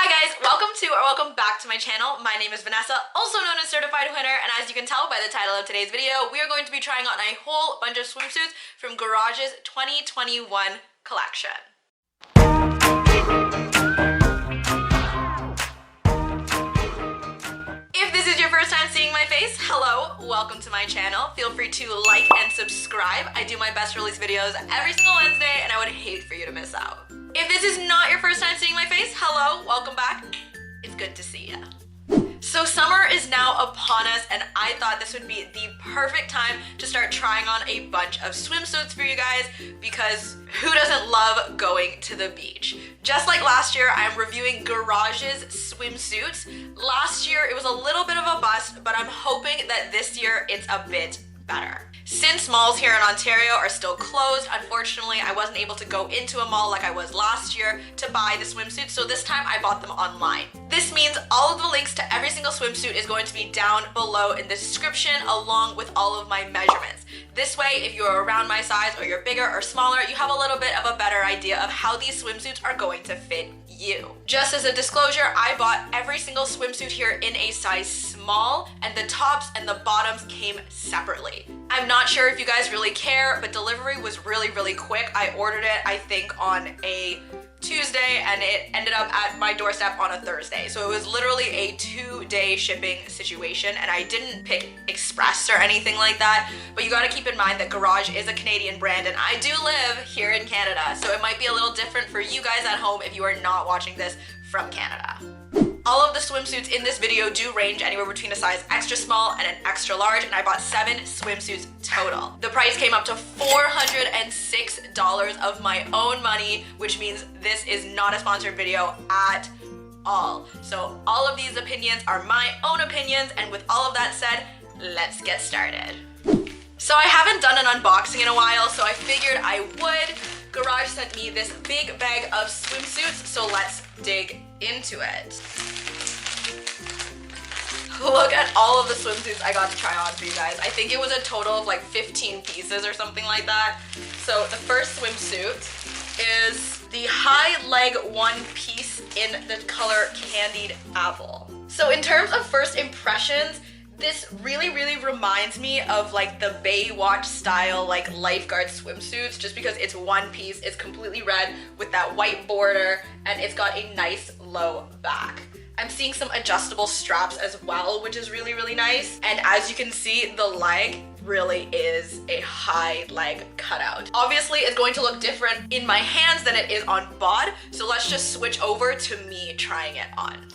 Hi guys, welcome back to my channel. My name is Vanessa, also known as Certified Winner, and as you can tell by the title of today's video, we are going to be trying on a whole bunch of swimsuits from Garage's 2021 collection. If this is your first time seeing my face, hello, welcome to my channel. Feel free to like and subscribe. I do my best to release videos every single Wednesday, and I would hate for you to miss out. If this is not your first time seeing my face, hello, welcome back. It's good to see ya. So summer is now upon us, and I thought this would be the perfect time to start trying on a bunch of swimsuits for you guys, because who doesn't love going to the beach? Just like last year, I'm reviewing Garage's swimsuits. Last year, it was a little bit of a bust, but I'm hoping that this year it's a bit better. Since malls here in Ontario are still closed, unfortunately, I wasn't able to go into a mall like I was last year to buy the swimsuits, so this time I bought them online. This means all of the links to every single swimsuit is going to be down below in the description, along with all of my measurements. This way, if you're around my size or you're bigger or smaller, you have a little bit of a better idea of how these swimsuits are going to fit you. Just as a disclosure, I bought every single swimsuit here in a size small, and the tops and the bottoms came separately. I'm not sure if you guys really care, but delivery was really quick. I ordered it, I think, on a Tuesday, and it ended up at my doorstep on a Thursday. So it was literally a 2-day shipping situation, and I didn't pick Express or anything like that. But you gotta keep in mind that Garage is a Canadian brand, and I do live here in Canada, so it might be a little different for you guys at home if you are not watching this from Canada. All of the swimsuits in this video do range anywhere between a size extra small and an extra large, and I bought 7 swimsuits total. The price came up to $406 of my own money, which means this is not a sponsored video at all. So all of these opinions are my own opinions, and with all of that said, let's get started. So I haven't done an unboxing in a while, so I figured I would. Garage sent me this big bag of swimsuits, so let's dig into it. Look at all of the swimsuits I got to try on for you guys. I think it was a total of like 15 pieces or something like that. So the first swimsuit is the high leg one piece in the color Candied Apple. So in terms of first impressions, this really reminds me of like the Baywatch style like lifeguard swimsuits, just because it's one piece, it's completely red with that white border, and it's got a nice low back. I'm seeing some adjustable straps as well, which is really nice. And as you can see, the leg really is a high leg cutout. Obviously, it's going to look different in my hands than it is on bod, so let's just switch over to me trying it on.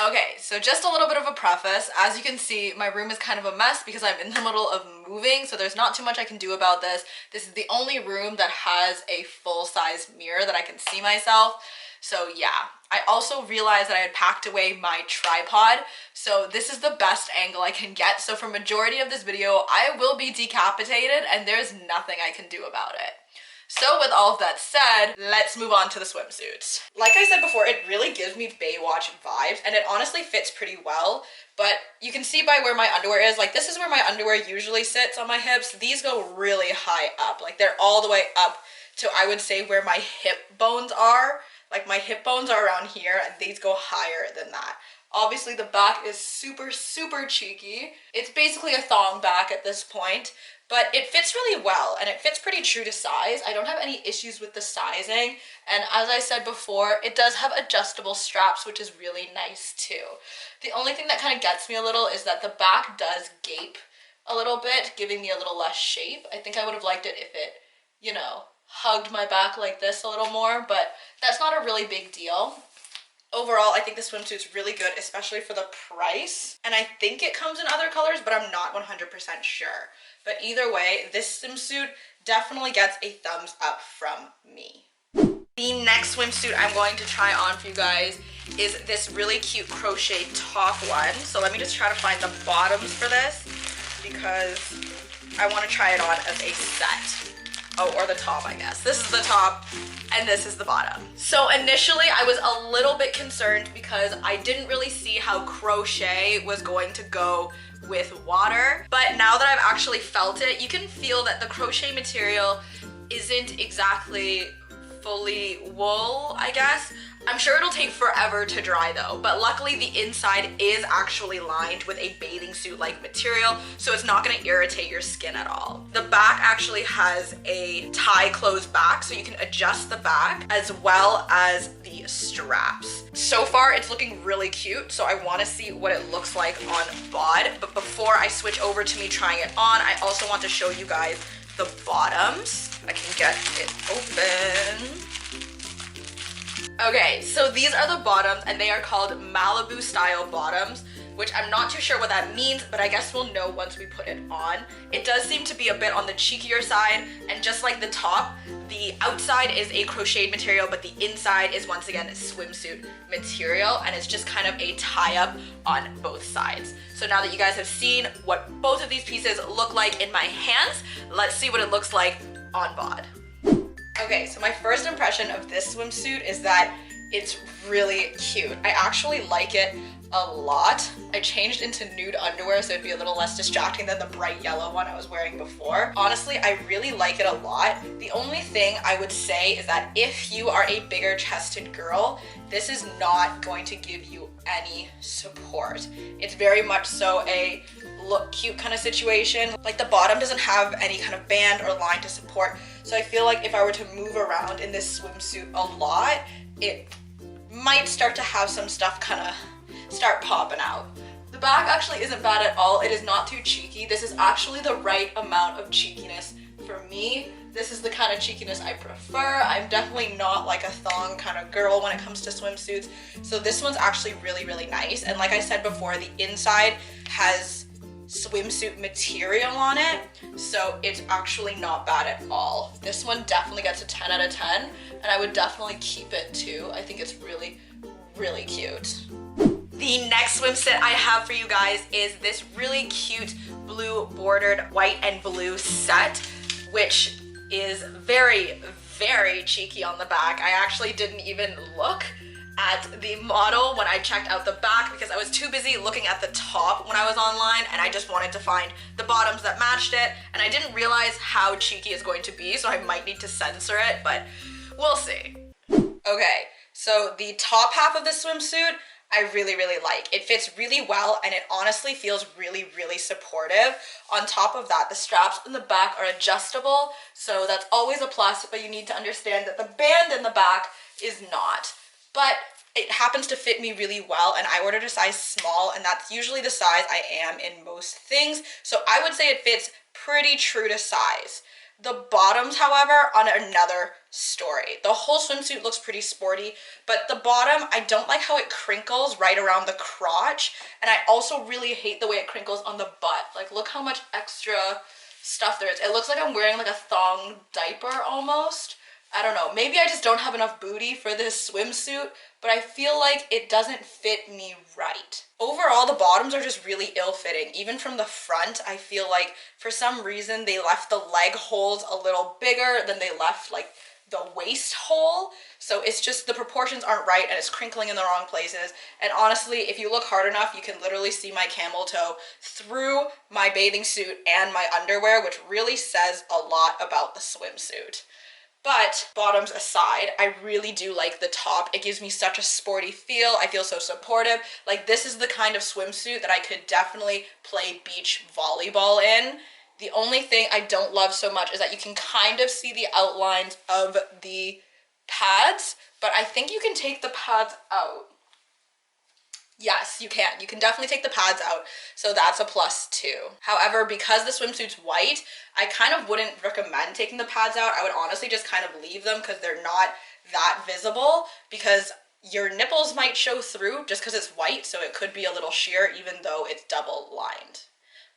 Okay, so just a little bit of a preface. As you can see, my room is kind of a mess because I'm in the middle of moving, so there's not too much I can do about this. This is the only room that has a full-size mirror that I can see myself. So yeah, I also realized that I had packed away my tripod, so this is the best angle I can get. So for majority of this video, I will be decapitated and there's nothing I can do about it. So with all of that said, let's move on to the swimsuits. Like I said before, it really gives me Baywatch vibes, and it honestly fits pretty well, but you can see by where my underwear is, like this is where my underwear usually sits on my hips. These go really high up, like they're all the way up to, I would say, where my hip bones are. Like my hip bones are around here, and these go higher than that. Obviously the back is super cheeky. It's basically a thong back at this point, but it fits really well, and it fits pretty true to size. I don't have any issues with the sizing, and as I said before, it does have adjustable straps, which is really nice too. The only thing that kind of gets me a little is that the back does gape a little bit, giving me a little less shape. I think I would have liked it if it, you know, hugged my back like this a little more, but that's not a really big deal. Overall, I think the swimsuit's really good, especially for the price. And I think it comes in other colors, but I'm not 100% sure. But either way, this swimsuit definitely gets a thumbs up from me. The next swimsuit I'm going to try on for you guys is this really cute crochet top one. So let me just try to find the bottoms for this, because I want to try it on as a set. Oh, or the top, I guess. This is the top and this is the bottom. So initially I was a little bit concerned because I didn't really see how crochet was going to go with water, but now that I've actually felt it, you can feel that the crochet material isn't exactly fully wool, I guess. I'm sure it'll take forever to dry though, but luckily the inside is actually lined with a bathing suit like material, so it's not gonna irritate your skin at all. The back actually has a tie closed back, so you can adjust the back as well as the straps. So far it's looking really cute, so I wanna see what it looks like on bod, but before I switch over to me trying it on, I also want to show you guys the bottoms. I can get it open. Okay, so these are the bottoms and they are called Malibu style bottoms, which I'm not too sure what that means, but I guess we'll know once we put it on. It does seem to be a bit on the cheekier side, and just like the top, the outside is a crocheted material, but the inside is once again a swimsuit material, and it's just kind of a tie-up on both sides. So now that you guys have seen what both of these pieces look like in my hands, let's see what it looks like on bod. Okay, so my first impression of this swimsuit is that it's really cute. I actually like it a lot. I changed into nude underwear so it'd be a little less distracting than the bright yellow one I was wearing before. Honestly, I really like it a lot. The only thing I would say is that if you are a bigger chested girl, this is not going to give you any support. It's very much so a look cute kind of situation. Like the bottom doesn't have any kind of band or line to support, so I feel like if I were to move around in this swimsuit a lot, it might start to have some stuff kind of start popping out. The back actually isn't bad at all. It is not too cheeky. This is actually the right amount of cheekiness for me. This is the kind of cheekiness I prefer. I'm definitely not like a thong kind of girl when it comes to swimsuits. So this one's actually really, really nice. And like I said before, the inside has swimsuit material on it, so it's actually not bad at all. This one definitely gets a 10 out of 10, and I would definitely keep it too. I think it's really, really cute. The next swimsuit I have for you guys is this really cute blue bordered white and blue set, which is very, very cheeky on the back. I actually didn't even look at the model when I checked out the back because I was too busy looking at the top when I was online, and I just wanted to find the bottoms that matched it, and I didn't realize how cheeky it's going to be, so I might need to censor it, but we'll see. Okay, so the top half of the swimsuit I really, really like. It fits really well, and it honestly feels really, really supportive. On top of that, the straps in the back are adjustable, so that's always a plus, but you need to understand that the band in the back is not. But it happens to fit me really well, and I ordered a size small, and that's usually the size I am in most things, so I would say it fits pretty true to size. The bottoms, however, are another story. The whole swimsuit looks pretty sporty, but the bottom, I don't like how it crinkles right around the crotch, and I also really hate the way it crinkles on the butt. Like, look how much extra stuff there is. It looks like I'm wearing like a thong diaper almost. I don't know, maybe I just don't have enough booty for this swimsuit, but I feel like it doesn't fit me right. Overall, the bottoms are just really ill-fitting. Even from the front, I feel like for some reason they left the leg holes a little bigger than they left like the waist hole. So it's just the proportions aren't right, and it's crinkling in the wrong places. And honestly, if you look hard enough, you can literally see my camel toe through my bathing suit and my underwear, which really says a lot about the swimsuit. But bottoms aside, I really do like the top. It gives me such a sporty feel. I feel so supportive. Like, this is the kind of swimsuit that I could definitely play beach volleyball in. The only thing I don't love so much is that you can kind of see the outlines of the pads, but I think you can take the pads out. Yes, you can. You can definitely take the pads out, so that's a plus too. However, because the swimsuit's white, I kind of wouldn't recommend taking the pads out. I would honestly just kind of leave them because they're not that visible, because your nipples might show through just because it's white, so it could be a little sheer even though it's double lined.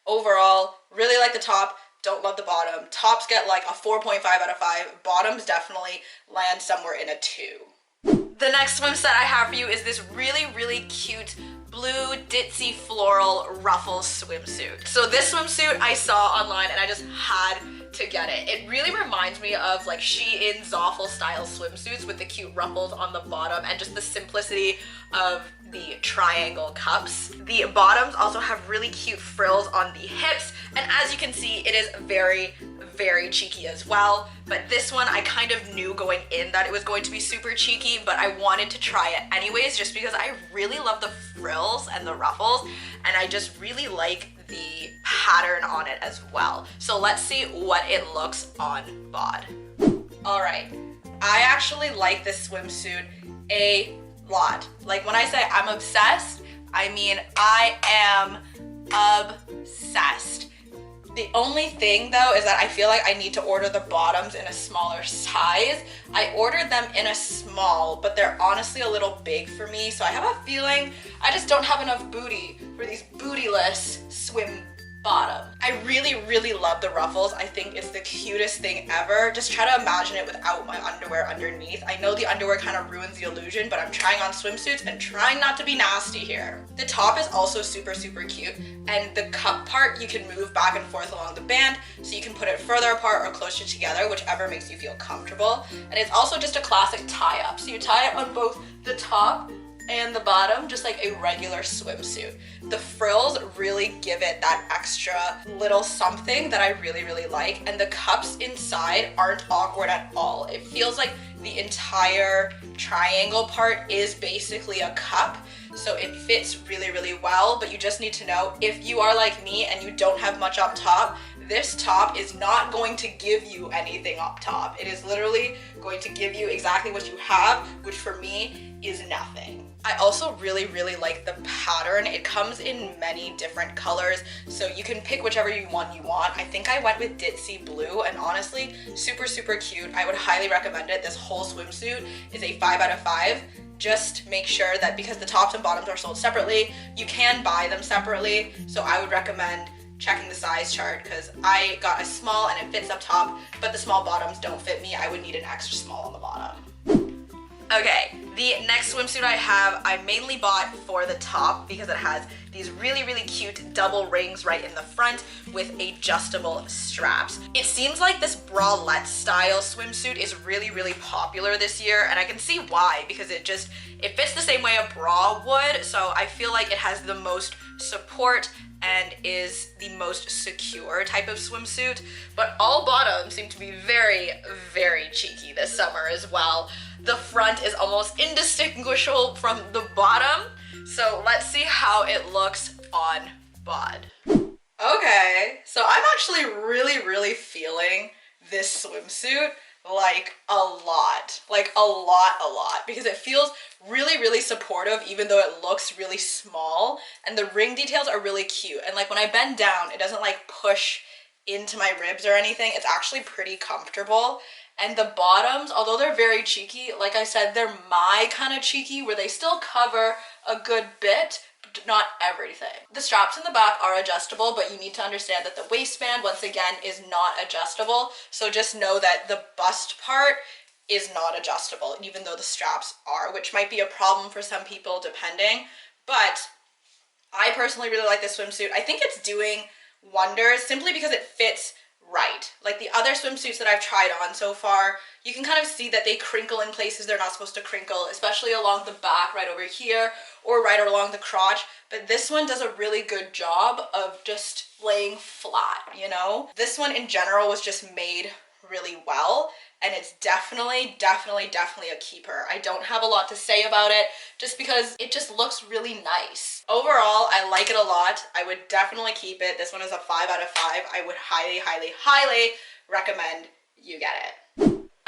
Overall, really like the top, don't love the bottom. Tops get like a 4.5 out of 5. Bottoms definitely land somewhere in a 2. The next swim set I have for you is this really, really cute blue ditzy floral ruffle swimsuit. So this swimsuit I saw online and I just had to get it. It really reminds me of like Shein Zoffle style swimsuits with the cute ruffles on the bottom and just the simplicity of the triangle cups. The bottoms also have really cute frills on the hips, and as you can see, it is very, very cheeky as well. But this one, I kind of knew going in that it was going to be super cheeky, but I wanted to try it anyways just because I really love the frills and the ruffles, and I just really like the pattern on it as well. So let's see what it looks on bod. All right, I actually like this swimsuit a lot. Like when I say I'm obsessed, I mean I am obsessed. The only thing though is that I feel like I need to order the bottoms in a smaller size. I ordered them in a small, but they're honestly a little big for me, so I have a feeling I just don't have enough booty for these bootyless swim bottom. I really, really love the ruffles. I think it's the cutest thing ever. Just try to imagine it without my underwear underneath. I know the underwear kind of ruins the illusion, but I'm trying on swimsuits and trying not to be nasty here. The top is also super, super cute, and the cup part you can move back and forth along the band, so you can put it further apart or closer together, whichever makes you feel comfortable. And it's also just a classic tie-up, so you tie it on both the top and the bottom, just like a regular swimsuit. The frills really give it that extra little something that I really, really like, and the cups inside aren't awkward at all. It feels like the entire triangle part is basically a cup, so it fits really, really well. But you just need to know, if you are like me and you don't have much up top, this top is not going to give you anything up top. It is literally going to give you exactly what you have, which for me is nothing. I also really, really like the pattern. It comes in many different colors, so you can pick whichever one you want. I think I went with Ditzy Blue, and honestly, super, super cute. I would highly recommend it. This whole swimsuit is a 5 out of 5. Just make sure that, because the tops and bottoms are sold separately, you can buy them separately, so I would recommend checking the size chart, because I got a small and it fits up top, but the small bottoms don't fit me. I would need an extra small on the bottom. Okay, the next swimsuit I have, I mainly bought for the top because it has these really, really cute double rings right in the front with adjustable straps. It seems like this bralette style swimsuit is really, really popular this year, and I can see why, because it fits the same way a bra would, so I feel like it has the most support and is the most secure type of swimsuit. But all bottoms seem to be very, very cheeky this summer as well. The front is almost indistinguishable from the bottom, so let's see how it looks on bod. Okay, so I'm actually really, really feeling this swimsuit like a lot, because it feels really, really supportive even though it looks really small, and the ring details are really cute, and like when I bend down it doesn't like push into my ribs or anything. It's actually pretty comfortable. And the bottoms, although they're very cheeky, like I said, they're my kind of cheeky where they still cover a good bit, but not everything. The straps in the back are adjustable, but you need to understand that the waistband, once again, is not adjustable. So just know that the bust part is not adjustable, even though the straps are, which might be a problem for some people depending. But I personally really like this swimsuit. I think it's doing wonders simply because it fits right. Like the other swimsuits that I've tried on so far, you can kind of see that they crinkle in places they're not supposed to crinkle, especially along the back right over here or right along the crotch. But this one does a really good job of just laying flat, you know? This one in general was just made really well, and it's definitely a keeper. I don't have a lot to say about it just because it just looks really nice. Overall, I like it a lot. I would definitely keep it. This one is a 5 out of 5. I would highly recommend you get it.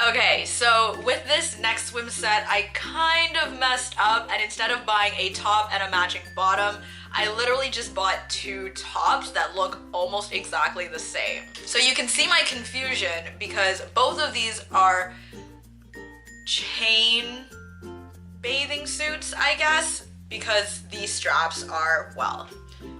Okay, so with this next swim set, I kind of messed up, and instead of buying a top and a matching bottom, I literally just bought 2 tops that look almost exactly the same. So you can see my confusion because both of these are chain bathing suits, I guess, because these straps are, well,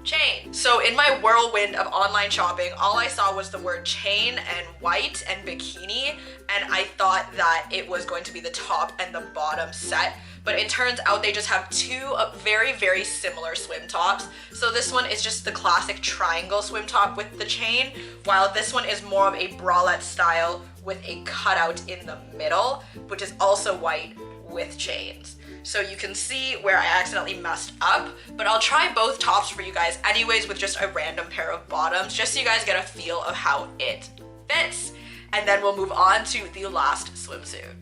chain. So in my whirlwind of online shopping, all I saw was the word chain and white and bikini, and I thought that it was going to be the top and the bottom set, but it turns out they just have 2 very similar swim tops. So this one is just the classic triangle swim top with the chain, while this one is more of a bralette style with a cutout in the middle, which is also white with chains. so you can see where I accidentally messed up, but I'll try both tops for you guys anyways with just a random pair of bottoms, just so you guys get a feel of how it fits, and then we'll move on to the last swimsuit.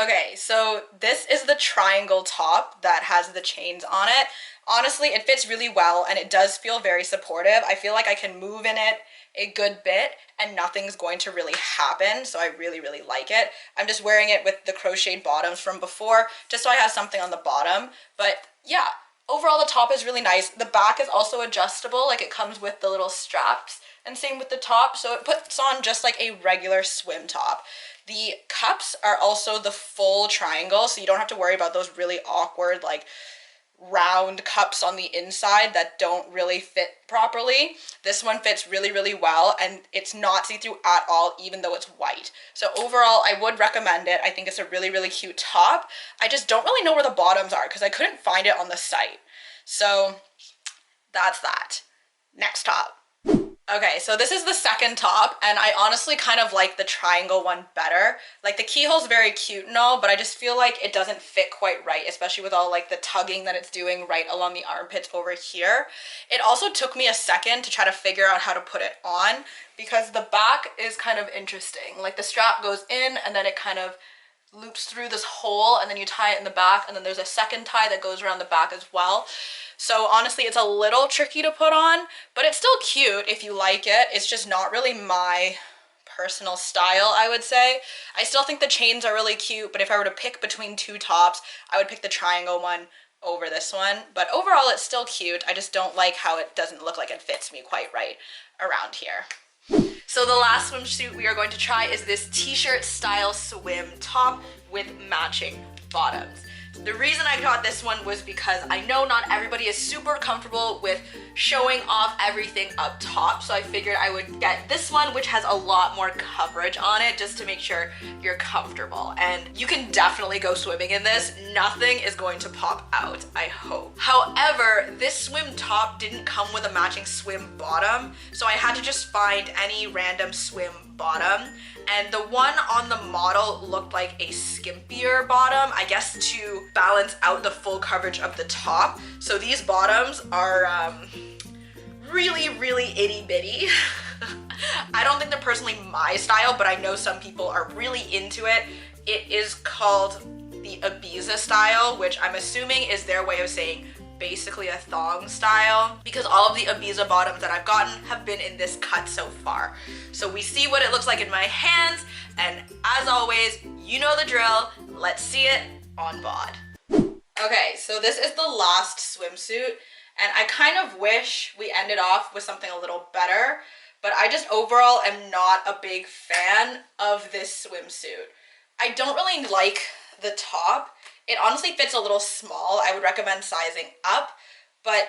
Okay, so this is the triangle top that has the chains on it. Honestly, it fits really well and it does feel very supportive. I feel like I can move in it a good bit and nothing's going to really happen, so I really, really like it. I'm just wearing it with the crocheted bottoms from before, just so I have something on the bottom. But yeah, overall the top is really nice. The back is also adjustable, like it comes with the little straps, and same with the top, so it puts on just like a regular swim top. The cups are also the full triangle, so you don't have to worry about those really awkward, like, round cups on the inside that don't really fit properly. This one fits really, really well, and it's not see-through at all, even though it's white. So overall, I would recommend it. I think it's a really, really cute top. I just don't really know where the bottoms are because I couldn't find it on the site. So that's that. Next top. Okay, so this is the second top, and I honestly kind of like the triangle one better. Like, the keyhole's very cute and all, but I just feel like it doesn't fit quite right, especially with all like the tugging that it's doing right along the armpits over here. It also took me a second to try to figure out how to put it on because the back is kind of interesting. Like, the strap goes in and then it kind of loops through this hole, and then you tie it in the back, and then there's a second tie that goes around the back as well. So honestly, it's a little tricky to put on, but it's still cute if you like it. It's just not really my personal style, I would say. I still think the chains are really cute, but if I were to pick between two tops, I would pick the triangle one over this one. But overall, it's still cute. I just don't like how it doesn't look like it fits me quite right around here. So the last swimsuit we are going to try is this t-shirt style swim top with matching bottoms. The reason I got this one was because I know not everybody is super comfortable with showing off everything up top, so I figured I would get this one, which has a lot more coverage on it, just to make sure you're comfortable. And you can definitely go swimming in this. Nothing is going to pop out, I hope. However, this swim top didn't come with a matching swim bottom, so I had to just find any random swim bottom. And the one on the model looked like a skimpier bottom, I guess to balance out the full coverage of the top. So these bottoms are really, really itty bitty. I don't think they're personally my style, but I know some people are really into it. It is called the Ibiza style, which I'm assuming is their way of saying basically a thong style, because all of the Ibiza bottoms that I've gotten have been in this cut so far. So we see what it looks like in my hands, and as always, you know the drill. Let's see it on bod. Okay, so this is the last swimsuit, and I kind of wish we ended off with something a little better, but I just overall am not a big fan of this swimsuit. I don't really like the top. It honestly fits a little small. I would recommend sizing up, but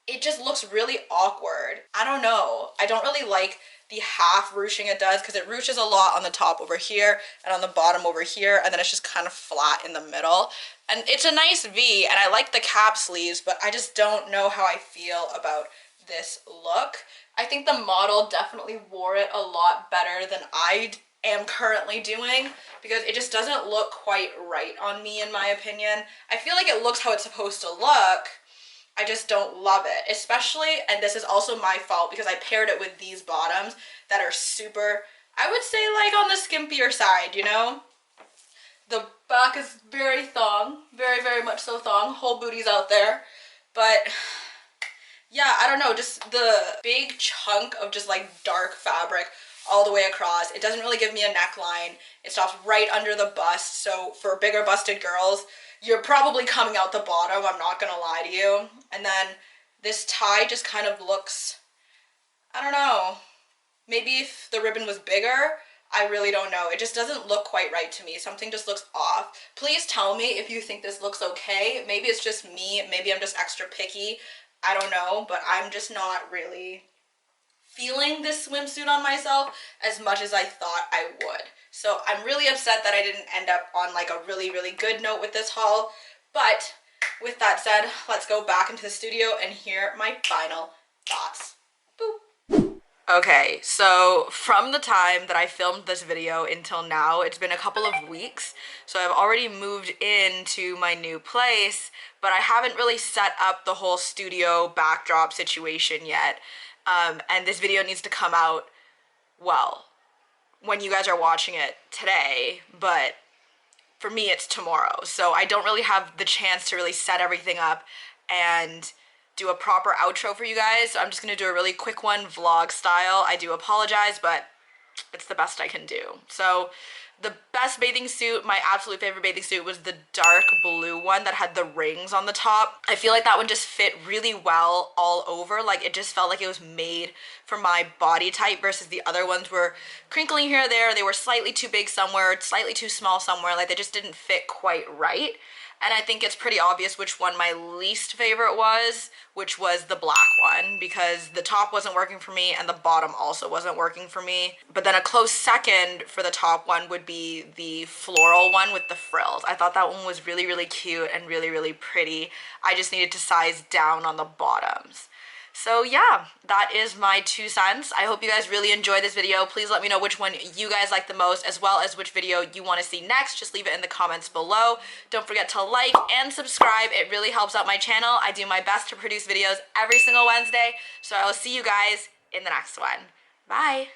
it just looks really awkward. I don't know. I don't really like the half ruching it does, because it ruches a lot on the top over here and on the bottom over here, and then it's just kind of flat in the middle. And it's a nice V, and I like the cap sleeves, but I just don't know how I feel about this look. I think the model definitely wore it a lot better than I am currently doing, because it just doesn't look quite right on me, in my opinion. I feel like it looks how it's supposed to look. I just don't love it, especially, and this is also my fault because I paired it with these bottoms that are super, I would say, like on the skimpier side, you know? The back is very thong, very, very much so thong, whole booty's out there, but yeah, I don't know, just the big chunk of just like dark fabric all the way across. It doesn't really give me a neckline. It stops right under the bust, so for bigger busted girls, you're probably coming out the bottom, I'm not gonna lie to you. And then this tie just kind of looks, I don't know, maybe if the ribbon was bigger, I really don't know. It just doesn't look quite right to me. Something just looks off. Please tell me if you think this looks okay. Maybe it's just me, maybe I'm just extra picky, I don't know, but I'm just not really feeling this swimsuit on myself as much as I thought I would. So I'm really upset that I didn't end up on like a really, really good note with this haul. But with that said, let's go back into the studio and hear my final thoughts. Boop. Okay, so from the time that I filmed this video until now, it's been a couple of weeks. So I've already moved into my new place, but I haven't really set up the whole studio backdrop situation yet. And this video needs to come out, well, when you guys are watching it today, but for me it's tomorrow. So I don't really have the chance to really set everything up and do a proper outro for you guys. So I'm just gonna do a really quick one, vlog style. I do apologize, but it's the best I can do. So the best bathing suit, my absolute favorite bathing suit, was the dark blue one that had the rings on the top. I feel like that one just fit really well all over. Like it just felt like it was made for my body type versus the other ones were crinkling here or there. They were slightly too big somewhere, slightly too small somewhere. Like they just didn't fit quite right. And I think it's pretty obvious which one my least favorite was, which was the black one, because the top wasn't working for me and the bottom also wasn't working for me. But then a close second for the top one would be the floral one with the frills. I thought that one was really, really cute and really, really pretty. I just needed to size down on the bottoms. So yeah, that is my 2 cents. I hope you guys really enjoyed this video. Please let me know which one you guys like the most, as well as which video you want to see next. Just leave it in the comments below. Don't forget to like and subscribe. It really helps out my channel. I do my best to produce videos every single Wednesday. So I will see you guys in the next one. Bye!